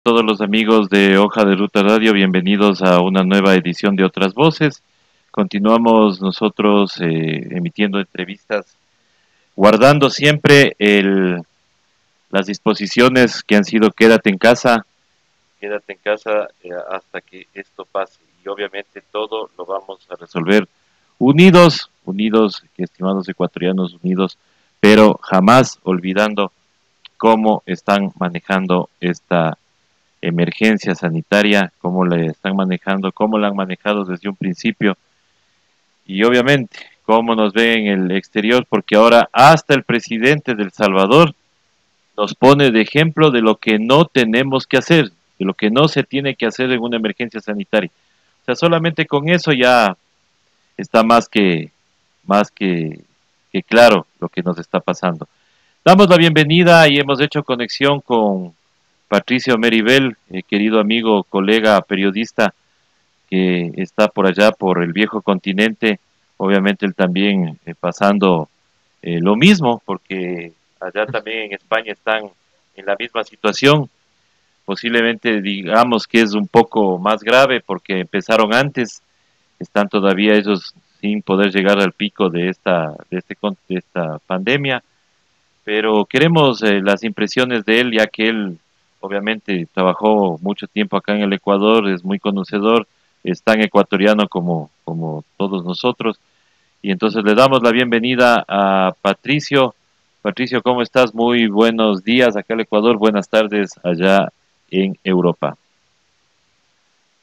todos los amigos de Hoja de Ruta Radio, bienvenidos a una nueva edición de Otras Voces. Continuamos nosotros emitiendo entrevistas, guardando siempre las disposiciones que han sido quédate en casa hasta que esto pase. Y obviamente todo lo vamos a resolver unidos, estimados ecuatorianos, unidos, pero jamás olvidando cómo están manejando esta emergencia sanitaria, cómo la están manejando, cómo la han manejado desde un principio y obviamente cómo nos ven en el exterior, porque ahora hasta el presidente de El Salvador nos pone de ejemplo de lo que no tenemos que hacer, de lo que no se tiene que hacer en una emergencia sanitaria. O sea, solamente con eso ya está más que claro lo que nos está pasando. Damos la bienvenida y hemos hecho conexión con Patricio Meribel, querido amigo, colega, periodista que está por allá, por el viejo continente. Obviamente él también pasando lo mismo, porque allá también en España están en la misma situación. Posiblemente digamos que es un poco más grave porque empezaron antes, están todavía ellos sin poder llegar al pico de esta pandemia, pero queremos las impresiones de él, ya que él obviamente trabajó mucho tiempo acá en el Ecuador, es muy conocedor, es tan ecuatoriano como todos nosotros, y entonces le damos la bienvenida a Patricio. Patricio, ¿cómo estás? Muy buenos días acá en el Ecuador, buenas tardes allá en Europa.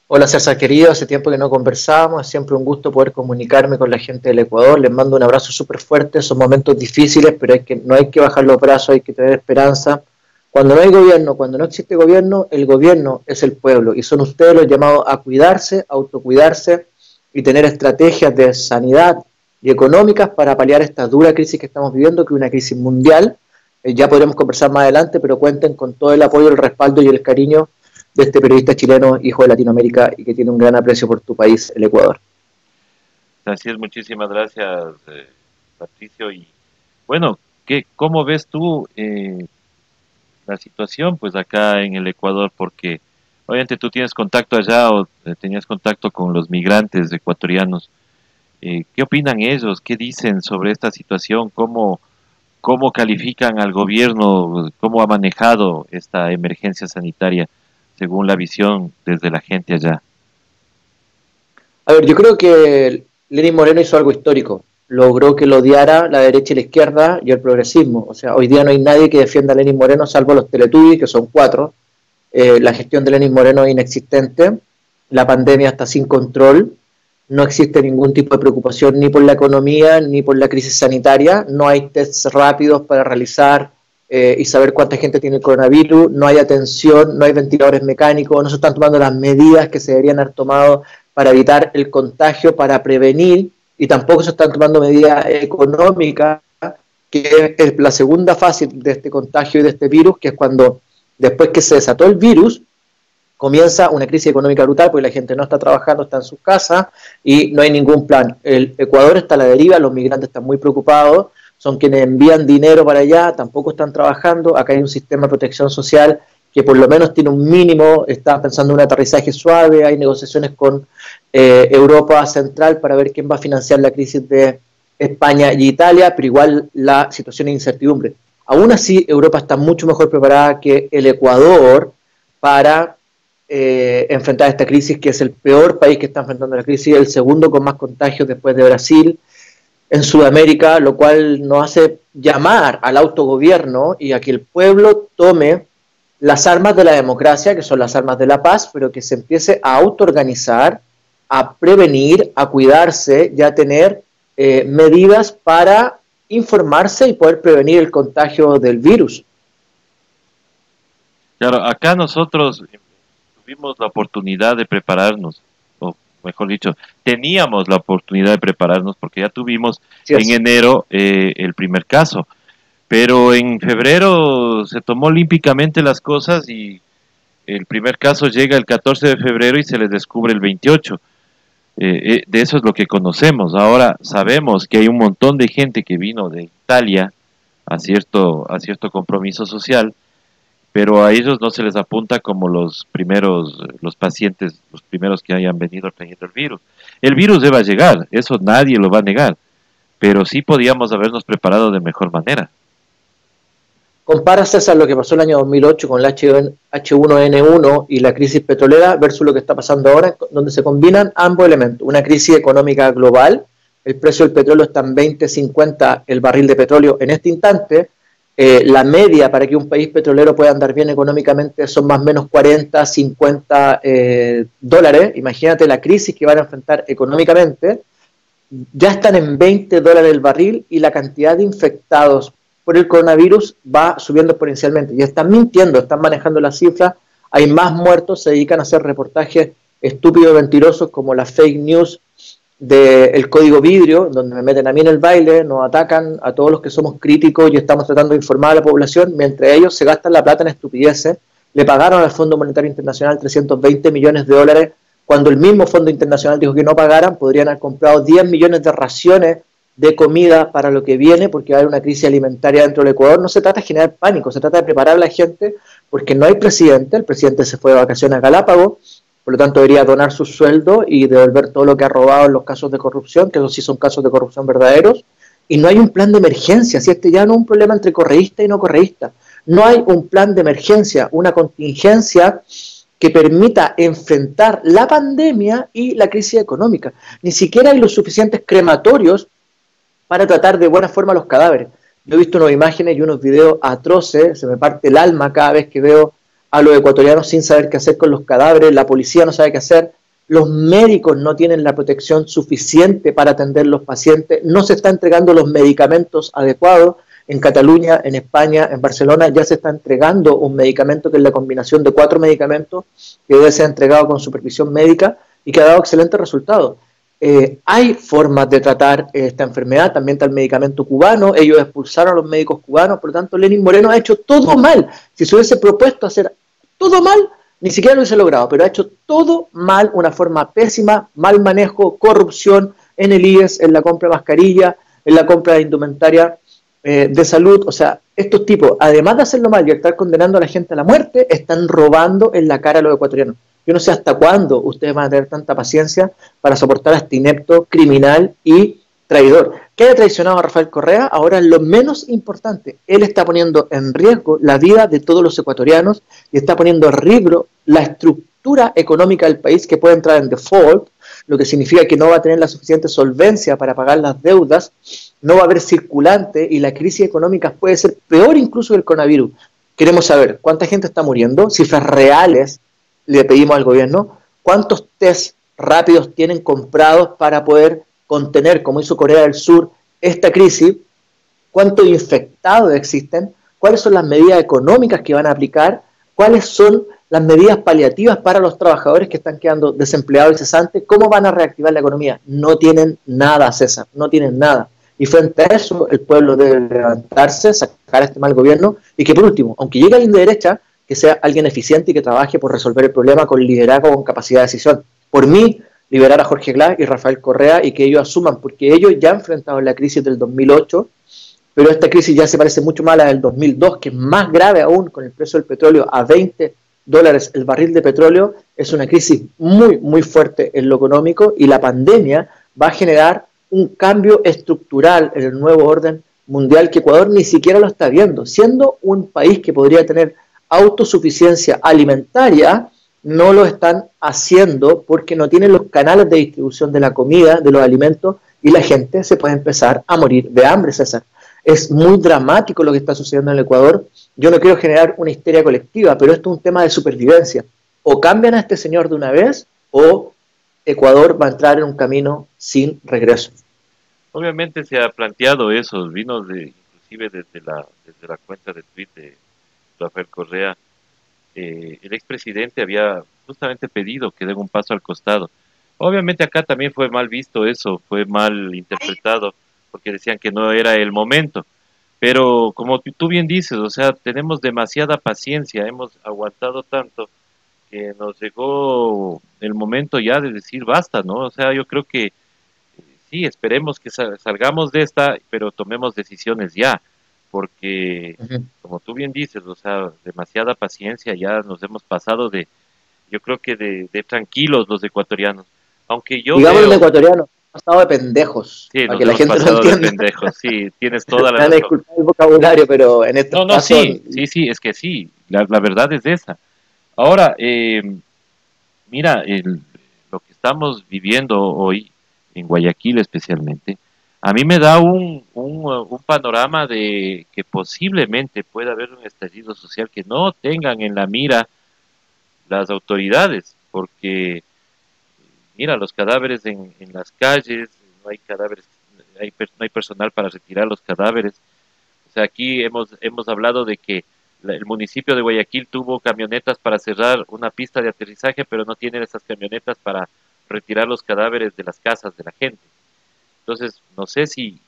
Hola César querido, hace tiempo que no conversábamos, es siempre un gusto poder comunicarme con la gente del Ecuador, les mando un abrazo súper fuerte, son momentos difíciles, pero no hay que bajar los brazos, hay que tener esperanza. Cuando no hay gobierno, cuando no existe gobierno, el gobierno es el pueblo y son ustedes los llamados a cuidarse, a autocuidarse y tener estrategias de sanidad y económicas para paliar esta dura crisis que estamos viviendo, que es una crisis mundial. Ya podremos conversar más adelante, pero cuenten con todo el apoyo, el respaldo y el cariño de este periodista chileno, hijo de Latinoamérica y que tiene un gran aprecio por tu país, el Ecuador. Así es, muchísimas gracias, Patricio. Y bueno, ¿cómo ves tú la situación pues acá en el Ecuador? Porque obviamente tú tienes contacto allá o tenías contacto con los migrantes ecuatorianos. ¿Qué opinan ellos? ¿Qué dicen sobre esta situación? ¿Cómo califican al gobierno? ¿Cómo ha manejado esta emergencia sanitaria según la visión desde la gente allá? A ver, yo creo que Lenín Moreno hizo algo histórico. Logró que lo odiara la derecha y la izquierda y el progresismo. O sea, hoy día no hay nadie que defienda a Lenín Moreno salvo los Teletubbies, que son 4. La gestión de Lenín Moreno es inexistente. La pandemia está sin control. No existe ningún tipo de preocupación ni por la economía ni por la crisis sanitaria. No hay tests rápidos para realizar y saber cuánta gente tiene el coronavirus. No hay atención, no hay ventiladores mecánicos. No se están tomando las medidas que se deberían haber tomado para evitar el contagio, para prevenir, y tampoco se están tomando medidas económicas, que es la segunda fase de este contagio y de este virus, que es cuando después que se desató el virus, comienza una crisis económica brutal, porque la gente no está trabajando, está en sus casas y no hay ningún plan. El Ecuador está a la deriva, los migrantes están muy preocupados, son quienes envían dinero para allá, tampoco están trabajando, acá hay un sistema de protección social que por lo menos tiene un mínimo, está pensando en un aterrizaje suave, hay negociaciones con Europa Central para ver quién va a financiar la crisis de España y Italia, pero igual la situación es incertidumbre. Aún así, Europa está mucho mejor preparada que el Ecuador para enfrentar esta crisis, que es el peor país que está enfrentando la crisis, el segundo con más contagios después de Brasil, en Sudamérica, lo cual nos hace llamar al autogobierno y a que el pueblo tome las armas de la democracia, que son las armas de la paz, pero que se empiece a autoorganizar, a prevenir, a cuidarse y a tener medidas para informarse y poder prevenir el contagio del virus. Claro, acá nosotros tuvimos la oportunidad de prepararnos, o mejor dicho, teníamos la oportunidad de prepararnos porque ya tuvimos en enero el primer caso, pero en febrero se tomó olímpicamente las cosas y el primer caso llega el 14 de febrero y se les descubre el 28. De eso es lo que conocemos. Ahora sabemos que hay un montón de gente que vino de Italia a cierto compromiso social pero a ellos no se les apunta como los primeros, los pacientes, los primeros que hayan venido trayendo el virus. El virus debe llegar, eso nadie lo va a negar, pero sí podíamos habernos preparado de mejor manera. Compara, César, lo que pasó el año 2008 con el H1N1 y la crisis petrolera versus lo que está pasando ahora, donde se combinan ambos elementos. Una crisis económica global, el precio del petróleo está en 20.50 el barril de petróleo en este instante. La media para que un país petrolero pueda andar bien económicamente son más o menos 40, 50 dólares. Imagínate la crisis que van a enfrentar económicamente. Ya están en 20 dólares el barril y la cantidad de infectados por el coronavirus va subiendo exponencialmente. Y están mintiendo, están manejando las cifras, hay más muertos, se dedican a hacer reportajes estúpidos y mentirosos como las fake news del código vidrio, donde me meten a mí en el baile, nos atacan a todos los que somos críticos y estamos tratando de informar a la población, mientras ellos se gastan la plata en estupideces. Le pagaron al Fondo Monetario Internacional 320 millones de dólares, cuando el mismo Fondo Internacional dijo que no pagaran, podrían haber comprado 10 millones de raciones de comida para lo que viene, porque va a haber una crisis alimentaria dentro del Ecuador. No se trata de generar pánico, se trata de preparar a la gente, porque no hay presidente, el presidente se fue de vacaciones a Galápagos, por lo tanto debería donar su sueldo y devolver todo lo que ha robado en los casos de corrupción, que esos sí son casos de corrupción verdaderos, y no hay un plan de emergencia, si este ya no es un problema entre correísta y no correísta, no hay un plan de emergencia, una contingencia que permita enfrentar la pandemia y la crisis económica. Ni siquiera hay los suficientes crematorios para tratar de buena forma los cadáveres. Yo he visto unas imágenes y unos videos atroces, se me parte el alma cada vez que veo a los ecuatorianos sin saber qué hacer con los cadáveres, la policía no sabe qué hacer, los médicos no tienen la protección suficiente para atender los pacientes, no se está entregando los medicamentos adecuados. En Cataluña, en España, en Barcelona ya se está entregando un medicamento que es la combinación de 4 medicamentos que debe ser entregado con supervisión médica y que ha dado excelentes resultados. Hay formas de tratar esta enfermedad, también está el medicamento cubano, ellos expulsaron a los médicos cubanos, por lo tanto Lenín Moreno ha hecho todo mal. Si se hubiese propuesto hacer todo mal, ni siquiera lo hubiese logrado, pero ha hecho todo mal, una forma pésima, mal manejo, corrupción en el IES, en la compra de mascarilla, en la compra de indumentaria de salud. O sea, estos tipos, además de hacerlo mal y estar condenando a la gente a la muerte, están robando en la cara a los ecuatorianos. Yo no sé hasta cuándo ustedes van a tener tanta paciencia para soportar a este inepto, criminal y traidor. Que haya traicionado a Rafael Correa ahora es lo menos importante. Él está poniendo en riesgo la vida de todos los ecuatorianos y está poniendo en riesgo la estructura económica del país, que puede entrar en default, lo que significa que no va a tener la suficiente solvencia para pagar las deudas, no va a haber circulante y la crisis económica puede ser peor incluso que el coronavirus. Queremos saber cuánta gente está muriendo, cifras reales le pedimos al gobierno, cuántos test rápidos tienen comprados para poder contener, como hizo Corea del Sur, esta crisis, cuántos infectados existen, cuáles son las medidas económicas que van a aplicar, cuáles son las medidas paliativas para los trabajadores que están quedando desempleados y cesantes, cómo van a reactivar la economía. No tienen nada, César, no tienen nada. Y frente a eso, el pueblo debe levantarse, sacar a este mal gobierno y que, por último, aunque llegue alguien de derecha, que sea alguien eficiente y que trabaje por resolver el problema con liderazgo, con capacidad de decisión. Por mí, liberar a Jorge Glass y Rafael Correa y que ellos asuman, porque ellos ya han enfrentado la crisis del 2008, pero esta crisis ya se parece mucho más a la del 2002, que es más grave aún, con el precio del petróleo a 20 dólares el barril de petróleo. Es una crisis muy, muy fuerte en lo económico y la pandemia va a generar un cambio estructural en el nuevo orden mundial que Ecuador ni siquiera lo está viendo. Siendo un país que podría tener autosuficiencia alimentaria, no lo están haciendo porque no tienen los canales de distribución de la comida, de los alimentos, y la gente se puede empezar a morir de hambre, César. Es muy dramático lo que está sucediendo en el Ecuador. Yo no quiero generar una histeria colectiva, pero esto es un tema de supervivencia. O cambian a este señor de una vez, o Ecuador va a entrar en un camino sin regreso. Obviamente se ha planteado eso, vino inclusive desde la cuenta de Twitter de Rafael Correa. El expresidente había justamente pedido que den un paso al costado. Obviamente acá también fue mal visto eso, fue mal interpretado, porque decían que no era el momento. Pero como tú bien dices, o sea, tenemos demasiada paciencia, hemos aguantado tanto que nos llegó el momento ya de decir basta, ¿no? O sea, yo creo que sí, esperemos que salgamos de esta, pero tomemos decisiones ya. porque, Ujú. como tú bien dices, o sea, demasiada paciencia, ya nos hemos pasado de, yo creo que de tranquilos los ecuatorianos, aunque yo Digamos los veo, ecuatorianos, pasado de pendejos, sí, para nos que la hemos gente lo pasado de entienda. pendejos, sí, tienes toda la Me van a razón. disculpar el vocabulario, pero en estos No, no, casos, sí, sí, sí, es que sí, la verdad es esa. Ahora, mira, lo que estamos viviendo hoy, en Guayaquil especialmente, a mí me da un panorama de que posiblemente pueda haber un estallido social que no tengan en la mira las autoridades, porque, mira, los cadáveres en las calles, no hay cadáveres, no hay personal para retirar los cadáveres. O sea, aquí hemos hablado de que el municipio de Guayaquil tuvo camionetas para cerrar una pista de aterrizaje, pero no tienen esas camionetas para retirar los cadáveres de las casas de la gente. Entonces, no sé si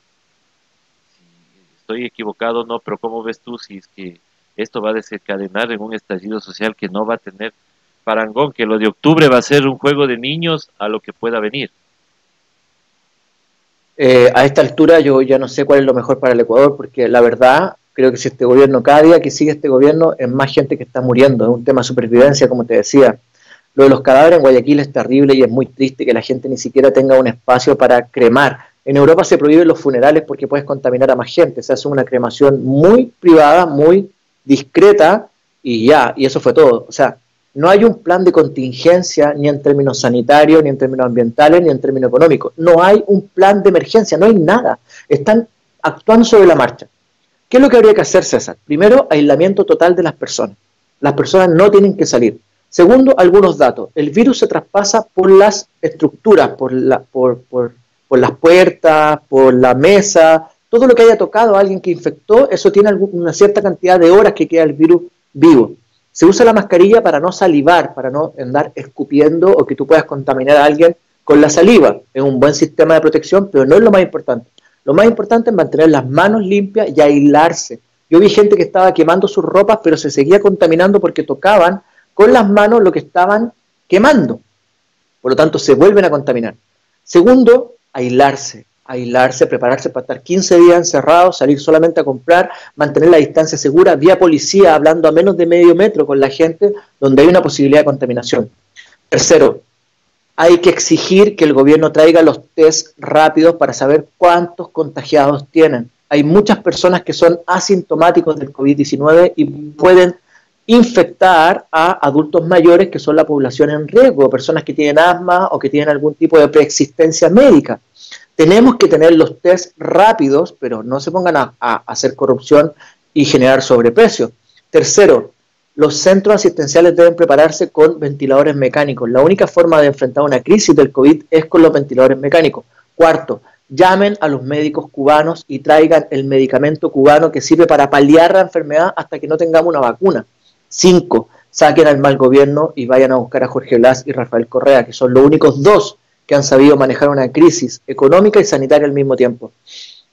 estoy equivocado o no, pero ¿cómo ves tú si es que esto va a desencadenar en un estallido social que no va a tener parangón, que lo de octubre va a ser un juego de niños a lo que pueda venir? a esta altura yo ya no sé cuál es lo mejor para el Ecuador, porque la verdad, creo que si este gobierno, cada día que sigue este gobierno, es más gente que está muriendo, es un tema de supervivencia, como te decía. Lo de los cadáveres en Guayaquil es terrible y es muy triste que la gente ni siquiera tenga un espacio para cremar. En Europa se prohíben los funerales porque puedes contaminar a más gente. Se hace una cremación muy privada, muy discreta y ya, y eso fue todo. O sea, no hay un plan de contingencia ni en términos sanitarios, ni en términos ambientales, ni en términos económicos. No hay un plan de emergencia, no hay nada. Están actuando sobre la marcha. ¿Qué es lo que habría que hacer, César? Primero, aislamiento total de las personas. Las personas no tienen que salir. Segundo, algunos datos. El virus se traspasa por las estructuras, por las puertas, por la mesa. Todo lo que haya tocado a alguien que infectó, eso tiene una cierta cantidad de horas que queda el virus vivo. Se usa la mascarilla para no salivar, para no andar escupiendo o que tú puedas contaminar a alguien con la saliva. Es un buen sistema de protección, pero no es lo más importante. Lo más importante es mantener las manos limpias y aislarse. Yo vi gente que estaba quemando sus ropas, pero se seguía contaminando porque tocaban con las manos lo que estaban quemando. Por lo tanto, se vuelven a contaminar. Segundo, aislarse. Aislarse, prepararse para estar 15 días encerrados, salir solamente a comprar, mantener la distancia segura, vía policía, hablando a menos de medio metro con la gente, donde hay una posibilidad de contaminación. Tercero, hay que exigir que el gobierno traiga los test rápidos para saber cuántos contagiados tienen. Hay muchas personas que son asintomáticos del COVID-19 y pueden infectar a adultos mayores que son la población en riesgo, personas que tienen asma o que tienen algún tipo de preexistencia médica. Tenemos que tener los test rápidos, pero no se pongan a hacer corrupción y generar sobreprecio. Tercero, los centros asistenciales deben prepararse con ventiladores mecánicos. La única forma de enfrentar una crisis del COVID es con los ventiladores mecánicos. Cuarto, llamen a los médicos cubanos y traigan el medicamento cubano que sirve para paliar la enfermedad hasta que no tengamos una vacuna. 5. Saquen al mal gobierno y vayan a buscar a Jorge Blas y Rafael Correa, que son los únicos dos que han sabido manejar una crisis económica y sanitaria al mismo tiempo.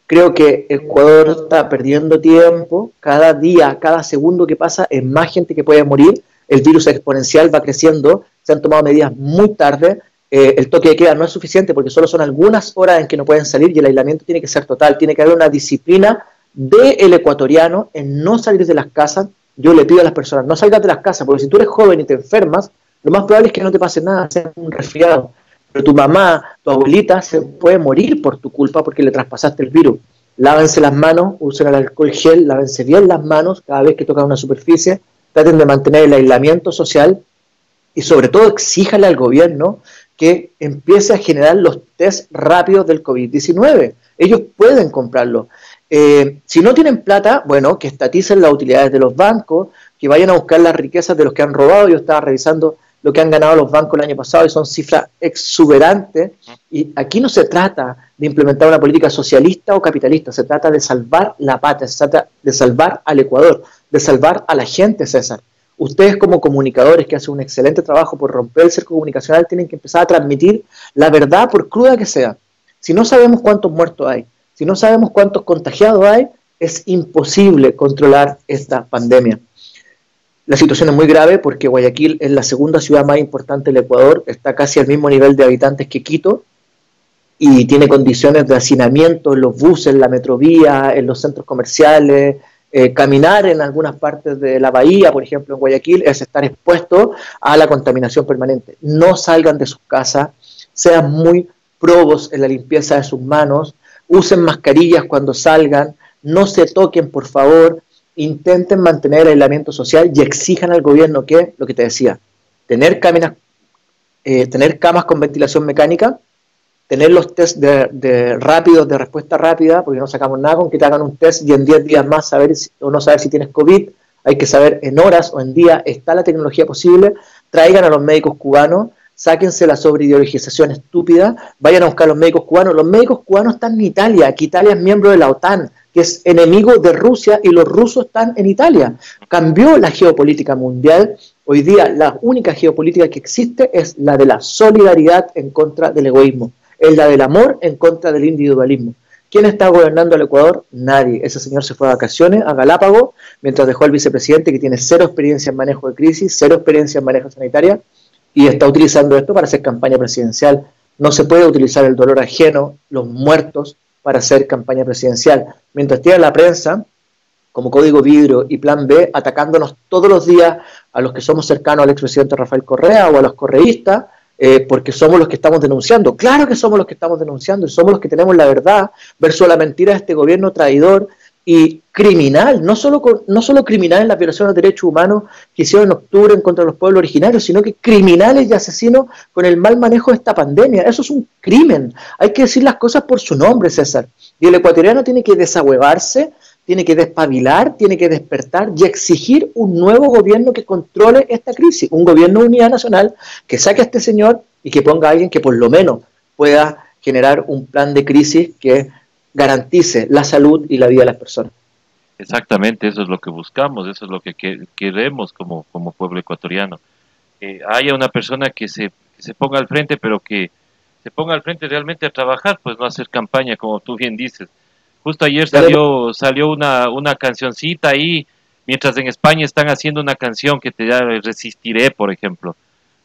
Creo que Ecuador está perdiendo tiempo, cada día, cada segundo que pasa es más gente que puede morir, el virus exponencial va creciendo, se han tomado medidas muy tarde, el toque de queda no es suficiente porque solo son algunas horas en que no pueden salir y el aislamiento tiene que ser total, tiene que haber una disciplina del ecuatoriano en no salir de las casas. Yo le pido a las personas, no salgas de las casas, porque si tú eres joven y te enfermas, lo más probable es que no te pase nada, sea un resfriado. Pero tu mamá, tu abuelita se puede morir por tu culpa porque le traspasaste el virus. Lávense las manos, usen el alcohol gel, lávense bien las manos cada vez que tocan una superficie, traten de mantener el aislamiento social y sobre todo exíjale al gobierno que empiece a generar los test rápidos del COVID-19. Ellos pueden comprarlo. Si no tienen plata, bueno, que estaticen las utilidades de los bancos, que vayan a buscar las riquezas de los que han robado. Yo estaba revisando lo que han ganado los bancos el año pasado y son cifras exuberantes. Y aquí no se trata de implementar una política socialista o capitalista, se trata de salvar la patria, se trata de salvar al Ecuador, de salvar a la gente, César. Ustedes como comunicadores que hacen un excelente trabajo por romper el cerco comunicacional tienen que empezar a transmitir la verdad por cruda que sea. Si no sabemos cuántos muertos hay, si no sabemos cuántos contagiados hay, es imposible controlar esta pandemia. La situación es muy grave porque Guayaquil es la segunda ciudad más importante del Ecuador, está casi al mismo nivel de habitantes que Quito, y tiene condiciones de hacinamiento en los buses, en la metrovía, en los centros comerciales. Caminar en algunas partes de la bahía, por ejemplo en Guayaquil, es estar expuesto a la contaminación permanente. No salgan de sus casas, sean muy probos en la limpieza de sus manos, usen mascarillas cuando salgan, no se toquen, por favor, intenten mantener el aislamiento social y exijan al gobierno que, lo que te decía, tener camas con ventilación mecánica, tener los test rápidos, de respuesta rápida, porque no sacamos nada con que te hagan un test y en 10 días más saber o no saber si tienes COVID. Hay que saber en horas o en días, está la tecnología posible. Traigan a los médicos cubanos, sáquense la sobreideologización estúpida, vayan a buscar a los médicos cubanos. Los médicos cubanos están en Italia, que Italia es miembro de la OTAN, que es enemigo de Rusia, y los rusos están en Italia. Cambió la geopolítica mundial. Hoy día la única geopolítica que existe es la de la solidaridad en contra del egoísmo. Es la del amor en contra del individualismo. ¿Quién está gobernando el Ecuador? Nadie. Ese señor se fue de vacaciones a Galápagos, mientras dejó al vicepresidente que tiene cero experiencia en manejo de crisis, cero experiencia en manejo sanitaria, y está utilizando esto para hacer campaña presidencial. No se puede utilizar el dolor ajeno, los muertos, para hacer campaña presidencial. Mientras tiene la prensa, como Código Vidrio y Plan B, atacándonos todos los días a los que somos cercanos al expresidente Rafael Correa o a los correístas, porque somos los que estamos denunciando. Claro que somos los que estamos denunciando y somos los que tenemos la verdad versus la mentira de este gobierno traidor y criminal, no solo criminal en la violación de los derechos humanos que hicieron en octubre en contra de los pueblos originarios, sino que criminales y asesinos con el mal manejo de esta pandemia. Eso es un crimen. Hay que decir las cosas por su nombre, César. Y el ecuatoriano tiene que desahuevarse, tiene que despabilar, tiene que despertar y exigir un nuevo gobierno que controle esta crisis, un gobierno de unidad nacional que saque a este señor y que ponga a alguien que por lo menos pueda generar un plan de crisis que garantice la salud y la vida de las personas. Exactamente, eso es lo que buscamos, eso es lo que queremos como pueblo ecuatoriano. Haya una persona que se ponga al frente, pero que se ponga al frente realmente a trabajar, pues no hacer campaña, como tú bien dices. Justo ayer salió una cancioncita ahí, mientras en España están haciendo una canción que te da Resistiré, por ejemplo,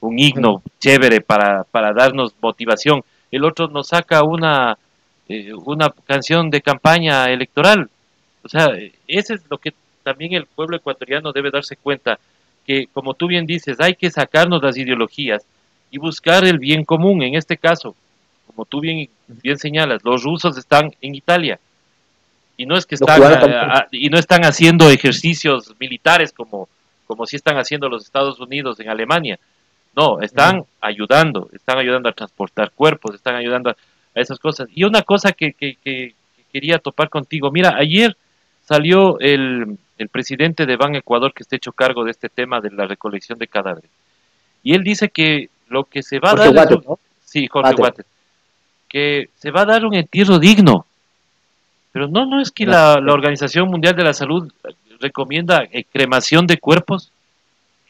un himno chévere para darnos motivación. El otro nos saca una canción de campaña electoral. O sea, ese es lo que también el pueblo ecuatoriano debe darse cuenta, que como tú bien dices, hay que sacarnos las ideologías y buscar el bien común. En este caso, como tú bien señalas, los rusos están en Italia. Y no es que están haciendo ejercicios militares como si están haciendo los Estados Unidos en Alemania. No, están ayudando a transportar cuerpos, están ayudando a esas cosas. Y una cosa que quería topar contigo, mira, ayer salió el presidente de Ban Ecuador, que está hecho cargo de este tema de la recolección de cadáveres. Y él dice que lo que se va a dar... Guate, ¿no? Sí, Jorge Guate. Que se va a dar un entierro digno. Pero no es que la Organización Mundial de la Salud recomienda cremación de cuerpos.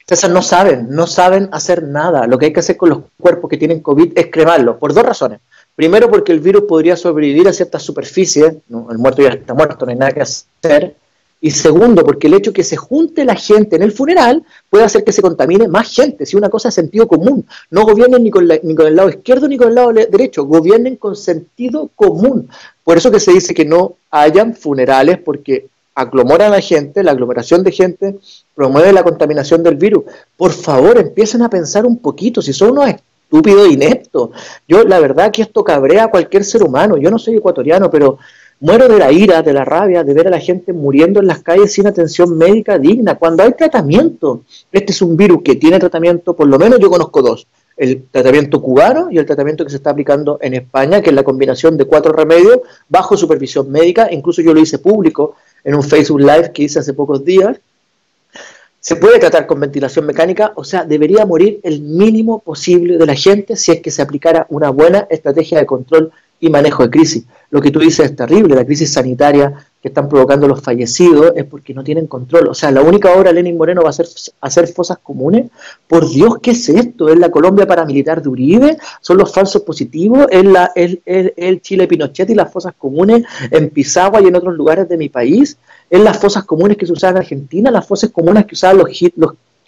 César, no saben hacer nada. Lo que hay que hacer con los cuerpos que tienen COVID es cremarlos, por dos razones. Primero, porque el virus podría sobrevivir a ciertas superficies, ¿no? El muerto ya está muerto, no hay nada que hacer. Y segundo, porque el hecho de que se junte la gente en el funeral puede hacer que se contamine más gente. Si una cosa es sentido común, no gobiernen ni con el lado izquierdo ni con el lado derecho, gobiernen con sentido común. Por eso que se dice que no hayan funerales, porque aglomeran a la gente, la aglomeración de gente promueve la contaminación del virus. Por favor, empiecen a pensar un poquito, si son unos estúpidos, ineptos. Yo, la verdad, que esto cabrea a cualquier ser humano. Yo no soy ecuatoriano, pero muero de la ira, de la rabia, de ver a la gente muriendo en las calles sin atención médica digna, cuando hay tratamiento. Este es un virus que tiene tratamiento, por lo menos yo conozco dos: el tratamiento cubano y el tratamiento que se está aplicando en España, que es la combinación de 4 remedios bajo supervisión médica. Incluso yo lo hice público en un Facebook Live que hice hace pocos días. Se puede tratar con ventilación mecánica, o sea, debería morir el mínimo posible de la gente si es que se aplicara una buena estrategia de control y manejo de crisis. Lo que tú dices es terrible, la crisis sanitaria que están provocando los fallecidos es porque no tienen control. O sea, la única obra de Lenín Moreno va a ser hacer fosas comunes. Por Dios, ¿qué es esto? ¿Es la Colombia paramilitar de Uribe? ¿Son los falsos positivos? ¿Es el Chile Pinochet y las fosas comunes en Pisagua y en otros lugares de mi país? ¿Es las fosas comunes que se usaban en Argentina? ¿Las fosas comunes que usaban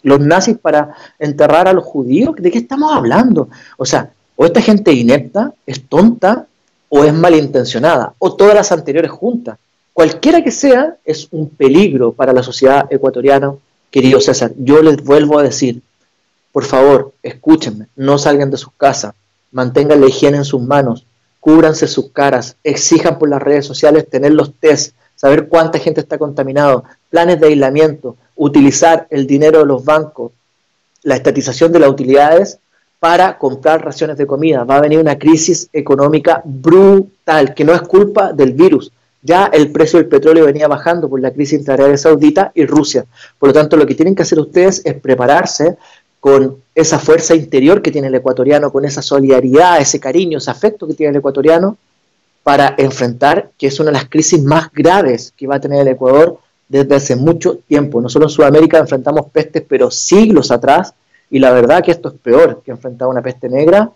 los nazis para enterrar a los judíos? ¿De qué estamos hablando? O sea, o esta gente inepta, es tonta, o es malintencionada, o todas las anteriores juntas. Cualquiera que sea, es un peligro para la sociedad ecuatoriana, querido César. Yo les vuelvo a decir, por favor, escúchenme, no salgan de sus casas, mantengan la higiene en sus manos, cúbranse sus caras, exijan por las redes sociales tener los test, saber cuánta gente está contaminado, planes de aislamiento, utilizar el dinero de los bancos, la estatización de las utilidades para comprar raciones de comida. Va a venir una crisis económica brutal, que no es culpa del virus. Ya el precio del petróleo venía bajando por la crisis entre Arabia Saudita y Rusia. Por lo tanto, lo que tienen que hacer ustedes es prepararse con esa fuerza interior que tiene el ecuatoriano, con esa solidaridad, ese cariño, ese afecto que tiene el ecuatoriano, para enfrentar que es una de las crisis más graves que va a tener el Ecuador desde hace mucho tiempo. Nosotros en Sudamérica enfrentamos pestes, pero siglos atrás, y la verdad que esto es peor que enfrentar una peste negra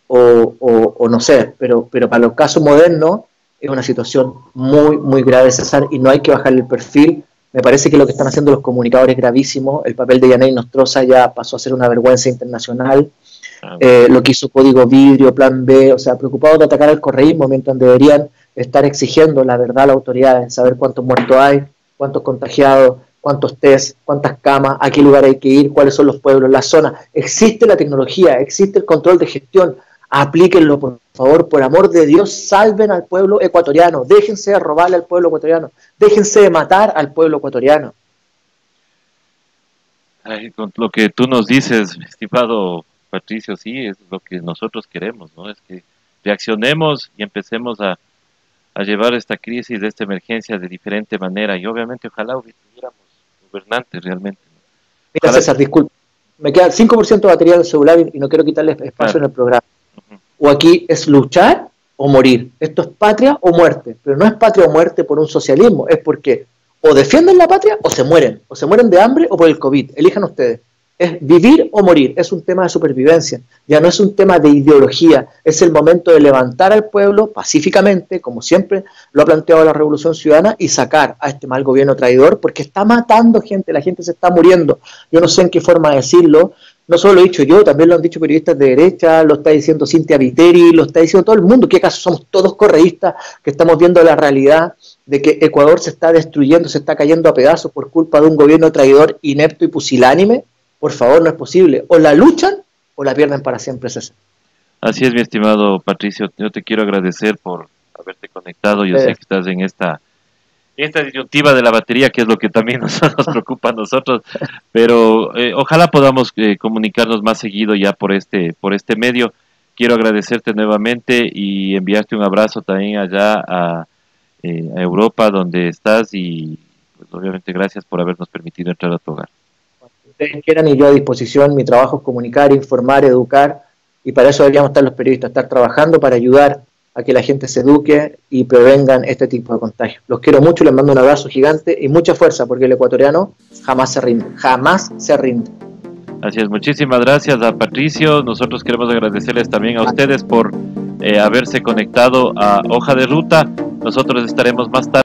o no sé, pero para los casos modernos es una situación muy, muy grave, César, y no hay que bajarle el perfil. Me parece que lo que están haciendo los comunicadores es gravísimo. El papel de Yaney Nostroza ya pasó a ser una vergüenza internacional. Lo que hizo Código Vidrio, Plan B, o sea, preocupados de atacar al correísmo mientras deberían estar exigiendo la verdad a las autoridades, saber cuántos muertos hay, cuántos contagiados, cuántos test, cuántas camas, a qué lugar hay que ir, cuáles son los pueblos, las zonas. Existe la tecnología, existe el control de gestión, aplíquenlo por favor, por amor de Dios, salven al pueblo ecuatoriano, déjense de robarle al pueblo ecuatoriano, déjense de matar al pueblo ecuatoriano. Ay, con lo que tú nos dices, estimado Patricio, sí, es lo que nosotros queremos, ¿no? Es que reaccionemos y empecemos a llevar esta crisis, esta emergencia de diferente manera. Y obviamente, ojalá tuviéramos gobernantes realmente, ¿no? Mira, Ojalá, César, disculpe, me queda 5% de batería del celular y no quiero quitarle espacio claro. en el programa. Ujú. O aquí es luchar o morir. Esto es patria o muerte, pero no es patria o muerte por un socialismo, es porque o defienden la patria o se mueren de hambre o por el COVID, elijan ustedes. Es vivir o morir, es un tema de supervivencia, ya no es un tema de ideología, es el momento de levantar al pueblo pacíficamente, como siempre lo ha planteado la Revolución Ciudadana, y sacar a este mal gobierno traidor, porque está matando gente, la gente se está muriendo. Yo no sé en qué forma decirlo, no solo lo he dicho yo, también lo han dicho periodistas de derecha, lo está diciendo Cintia Viteri, lo está diciendo todo el mundo. ¿Qué acaso somos todos correístas que estamos viendo la realidad de que Ecuador se está destruyendo, se está cayendo a pedazos por culpa de un gobierno traidor, inepto y pusilánime? Por favor, no es posible. O la luchan o la pierden para siempre, César. Así es, mi estimado Patricio. Yo te quiero agradecer por haberte conectado. Yo sé que estás en esta disyuntiva de la batería, que es lo que también nos preocupa a nosotros, pero ojalá podamos comunicarnos más seguido ya por este medio. Quiero agradecerte nuevamente y enviarte un abrazo también allá a Europa, donde estás, y pues, obviamente gracias por habernos permitido entrar a tu hogar. Ustedes quieran y yo a disposición, mi trabajo es comunicar, informar, educar, y para eso deberíamos estar los periodistas, estar trabajando para ayudar a que la gente se eduque y prevengan este tipo de contagios. Los quiero mucho, les mando un abrazo gigante y mucha fuerza, porque el ecuatoriano jamás se rinde. Así es, muchísimas gracias a Patricio. Nosotros queremos agradecerles también a ustedes por haberse conectado a Hoja de Ruta. Nosotros estaremos más tarde.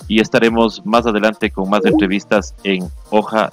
y estaremos más adelante con más entrevistas en Hoja